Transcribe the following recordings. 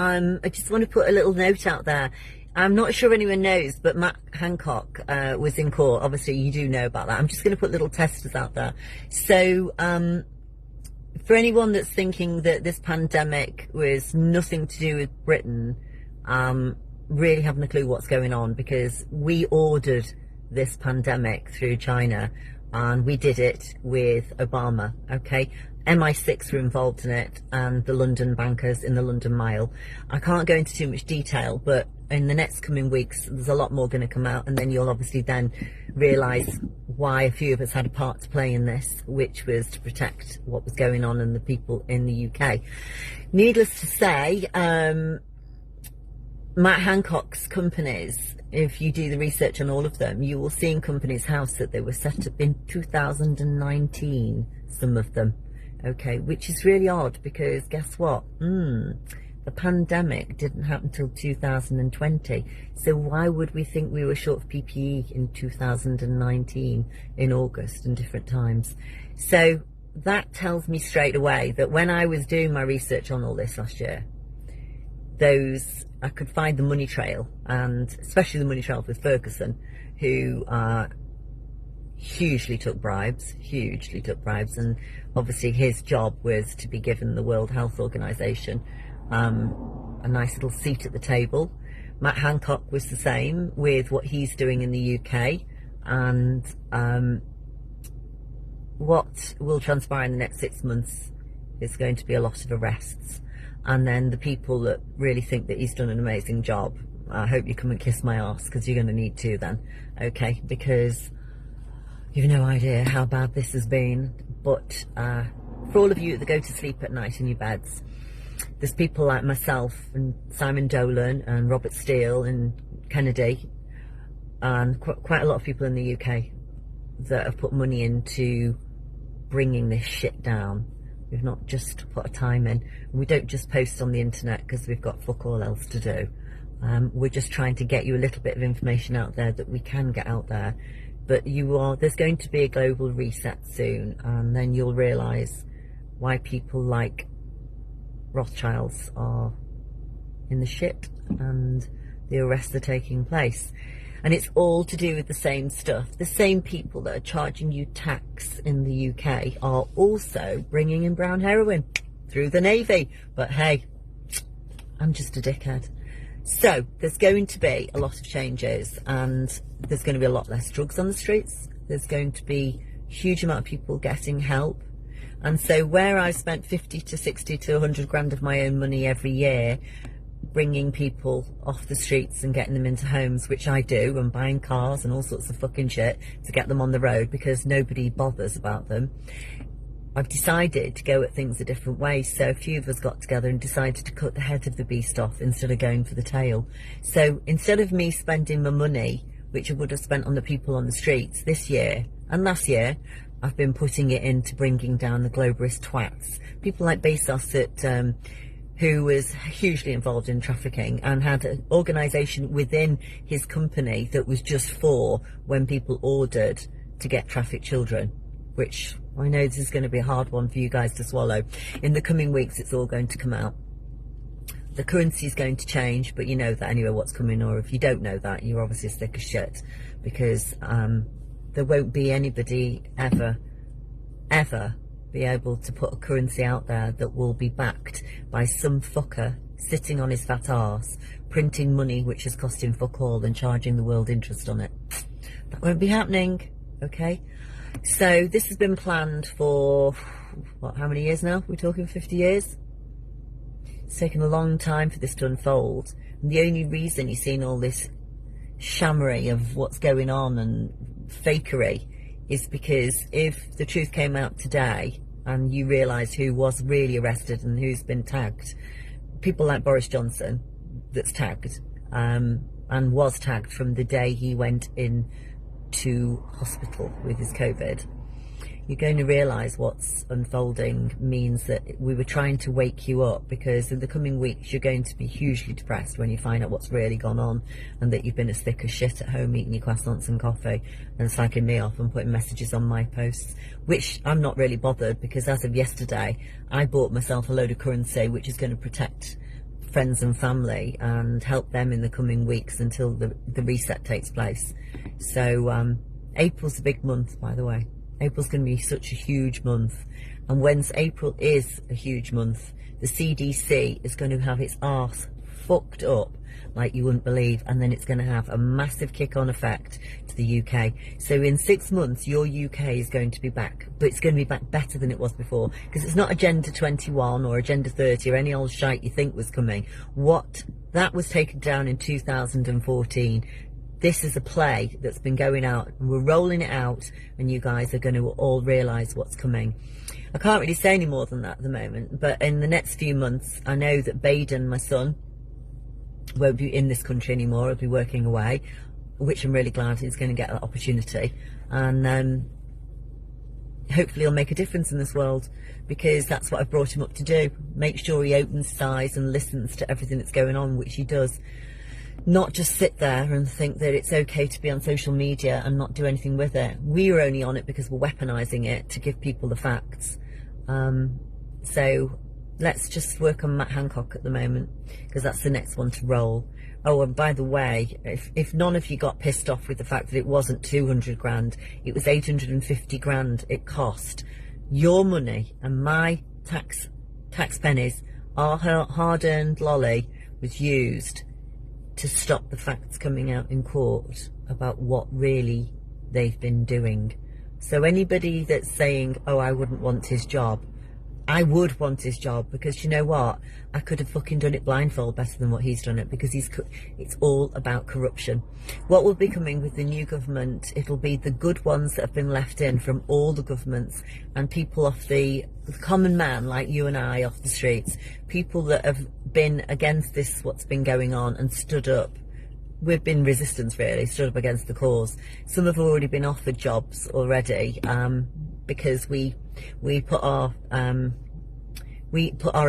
I just want to put a little note out there. I'm not sure anyone knows, but Matt Hancock was in court. Obviously, you do know about that. I'm just going to put little testers out there. So, for anyone that's thinking that this pandemic was nothing to do with Britain, really haven't a clue what's going on, because we ordered this pandemic through China, and we did it with Obama, okay? MI6 were involved in it, and the London bankers in the London Mile. I can't go into too much detail, but in the next coming weeks, there's a lot more going to come out, and then you'll obviously then realise why a few of us had a part to play in this, which was to protect what was going on and the people in the UK. Needless to say, Matt Hancock's companies, if you do the research on all of them, you will see in Companies House that they were set up in 2019, some of them, okay, which is really odd, because guess what? The pandemic didn't happen until 2020, so why would we think we were short of PPE in 2019 in August and different times? So that tells me straight away that when I was doing my research on all this last year, I could find the money trail, and especially the money trail with Ferguson, who hugely took bribes, and obviously his job was to be given the World Health Organization a nice little seat at the table. Matt Hancock was the same with what he's doing in the UK, and what will transpire in the next 6 months is going to be a lot of arrests. And then the people that really think that he's done an amazing job, I hope you come and kiss my arse, because you're going to need to then, okay? Because you've no idea how bad this has been. But for all of you that go to sleep at night in your beds, there's people like myself and Simon Dolan and Robert Steele and Kennedy, and quite a lot of people in the UK that have put money into bringing this shit down. We've not just put a time in. We don't just post on the internet because we've got fuck all else to do. We're just trying to get you a little bit of information out there that we can get out there. But there's going to be a global reset soon, and then you'll realise why people like Rothschilds are in the shit and the arrests are taking place. And it's all to do with the same stuff. The same people that are charging you tax in the UK are also bringing in brown heroin through the Navy. But hey, I'm just a dickhead. So there's going to be a lot of changes, and there's going to be a lot less drugs on the streets. There's going to be a huge amount of people getting help. And so where I've spent 50 to 60 to 100 grand of my own money every year bringing people off the streets and getting them into homes, which I do, and buying cars and all sorts of fucking shit to get them on the road because nobody bothers about them, I've decided to go at things a different way. So a few of us got together and decided to cut the head of the beast off instead of going for the tail. So instead of me spending my money, which I would have spent on the people on the streets this year and last year, I've been putting it into bringing down the globalist twats. People like Bezos that who was hugely involved in trafficking and had an organisation within his company that was just for when people ordered to get trafficked children, which I know this is going to be a hard one for you guys to swallow. In the coming weeks, it's all going to come out. The currency is going to change, but you know that anyway what's coming, or if you don't know that, you're obviously as thick as shit, because there won't be anybody ever be able to put a currency out there that will be backed by some fucker sitting on his fat arse, printing money which is costing fuck all and charging the world interest on it. That won't be happening, okay? So this has been planned for, what, how many years now? We're talking 50 years? It's taken a long time for this to unfold. And the only reason you're seeing all this shammery of what's going on and fakery is because if the truth came out today and you realise who was really arrested and who's been tagged, people like Boris Johnson, that's tagged, and was tagged from the day he went in to hospital with his COVID, you're going to realise what's unfolding means that we were trying to wake you up, because in the coming weeks you're going to be hugely depressed when you find out what's really gone on and that you've been as thick as shit at home eating your croissants and coffee and slagging me off and putting messages on my posts, which I'm not really bothered, because as of yesterday I bought myself a load of currency which is going to protect friends and family and help them in the coming weeks until the reset takes place. So April's a big month, by the way. April's going to be such a huge month, and once April is a huge month, the CDC is going to have its arse fucked up like you wouldn't believe, and then it's going to have a massive kick-on effect to the UK. So in 6 months, your UK is going to be back, but it's going to be back better than it was before, because it's not Agenda 21 or Agenda 30 or any old shite you think was coming. What that was taken down in 2014. This is a play that's been going out, and we're rolling it out, and you guys are going to all realise what's coming. I can't really say any more than that at the moment, but in the next few months, I know that Baden, my son, won't be in this country anymore. He'll be working away, which I'm really glad he's going to get that opportunity, and hopefully he'll make a difference in this world, because that's what I've brought him up to do. Make sure he opens his eyes and listens to everything that's going on, which he does. Not just sit there and think that it's okay to be on social media and not do anything with it. We are only on it because we're weaponizing it to give people the facts. So let's just work on Matt Hancock at the moment, because that's the next one to roll. Oh, and by the way, if none of you got pissed off with the fact that it wasn't 200 grand, it was 850 grand it cost. Your money and my tax pennies, our hard-earned lolly, was used to stop the facts coming out in court about what really they've been doing. So anybody that's saying, oh, I wouldn't want his job, I would want his job, because you know what? I could have fucking done it blindfold better than what he's done it, because it's all about corruption. What will be coming with the new government, it'll be the good ones that have been left in from all the governments, and people off the common man like you and I off the streets, people that have been against this, what's been going on, and stood up. We've been resistance, really, stood up against the cause. Some have already been offered jobs already, because we put our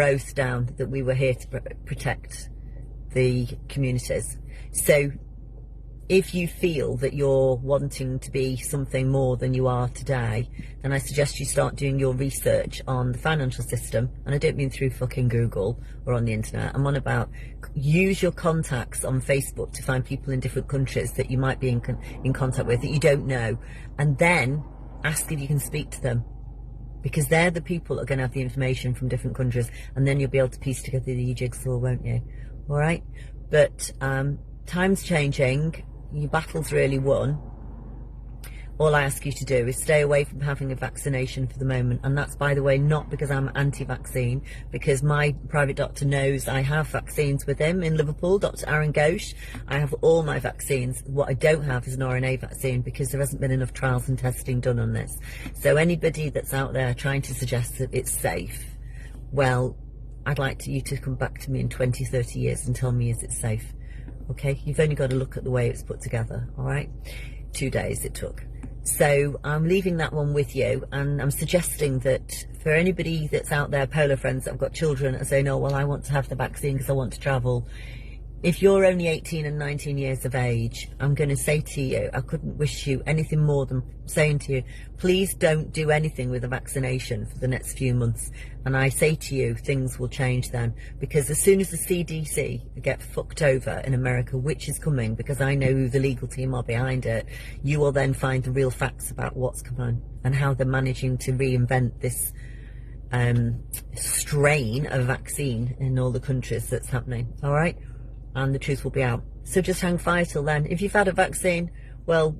oath down that we were here to protect the communities. So if you feel that you're wanting to be something more than you are today, then I suggest you start doing your research on the financial system. And I don't mean through fucking Google or on the internet. I'm on about use your contacts on Facebook to find people in different countries that you might be in contact with that you don't know, and then ask if you can speak to them, because they're the people that are going to have the information from different countries, and then you'll be able to piece together the jigsaw, won't you? All right? But time's changing. Your battle's really won. All I ask you to do is stay away from having a vaccination for the moment. And that's, by the way, not because I'm anti-vaccine, because my private doctor knows I have vaccines with him in Liverpool, Dr. Aaron Ghosh. I have all my vaccines. What I don't have is an RNA vaccine, because there hasn't been enough trials and testing done on this. So anybody that's out there trying to suggest that it's safe, well, I'd like you to come back to me in 20, 30 years and tell me, is it safe? Okay, you've only got to look at the way it's put together, all right? 2 days it took. So I'm leaving that one with you, and I'm suggesting that for anybody that's out there, polo friends that have got children and saying, oh, well, I want to have the vaccine because I want to travel. If you're only 18 and 19 years of age, I'm going to say to you, I couldn't wish you anything more than saying to you, please don't do anything with a vaccination for the next few months. And I say to you, things will change then, because as soon as the CDC get fucked over in America, which is coming, because I know who the legal team are behind it, you will then find the real facts about what's coming and how they're managing to reinvent this strain of vaccine in all the countries that's happening. All right? And the truth will be out. So just hang fire till then. If you've had a vaccine, well,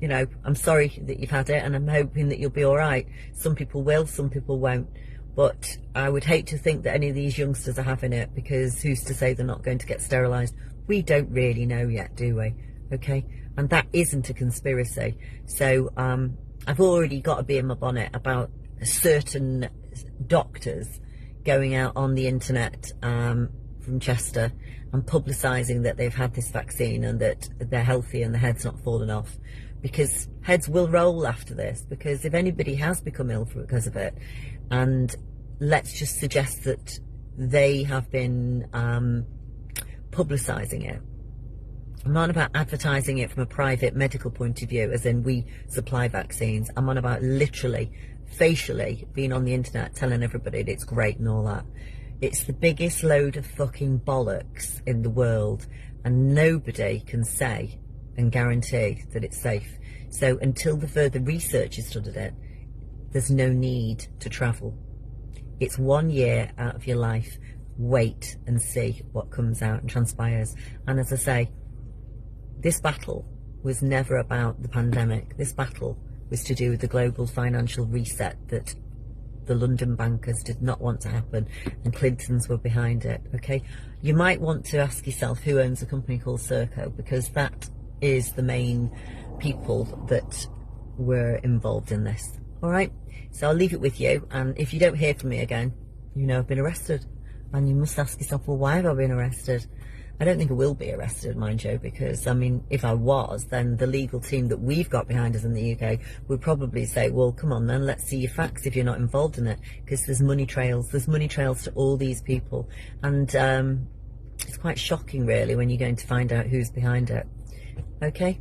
you know, I'm sorry that you've had it, and I'm hoping that you'll be all right. Some people will, some people won't. But I would hate to think that any of these youngsters are having it, because who's to say they're not going to get sterilised? We don't really know yet, do we? Okay? And that isn't a conspiracy. So I've already got a bee in my bonnet about certain doctors going out on the internet from Chester and publicising that they've had this vaccine and that they're healthy and the head's not fallen off, because heads will roll after this, because if anybody has become ill because of it, and let's just suggest that they have been publicising it. I'm not about advertising it from a private medical point of view, as in we supply vaccines. I'm on about literally, facially being on the internet telling everybody that it's great and all that. It's the biggest load of fucking bollocks in the world, and nobody can say and guarantee that it's safe. So until the further research has studied it, there's no need to travel. It's 1 year out of your life. Wait and see what comes out and transpires. And as I say, this battle was never about the pandemic. This battle was to do with the global financial reset that the London bankers did not want to happen, and Clintons were behind it. Okay, you might want to ask yourself who owns a company called Serco, because that is the main people that were involved in this. All right, so I'll leave it with you, and if you don't hear from me again, you know I've been arrested, and you must ask yourself, well, why have I been arrested? I don't think I will be arrested, mind you, because, I mean, if I was, then the legal team that we've got behind us in the UK would probably say, well, come on then, let's see your facts if you're not involved in it, because there's money trails to all these people, and it's quite shocking, really, when you're going to find out who's behind it. Okay?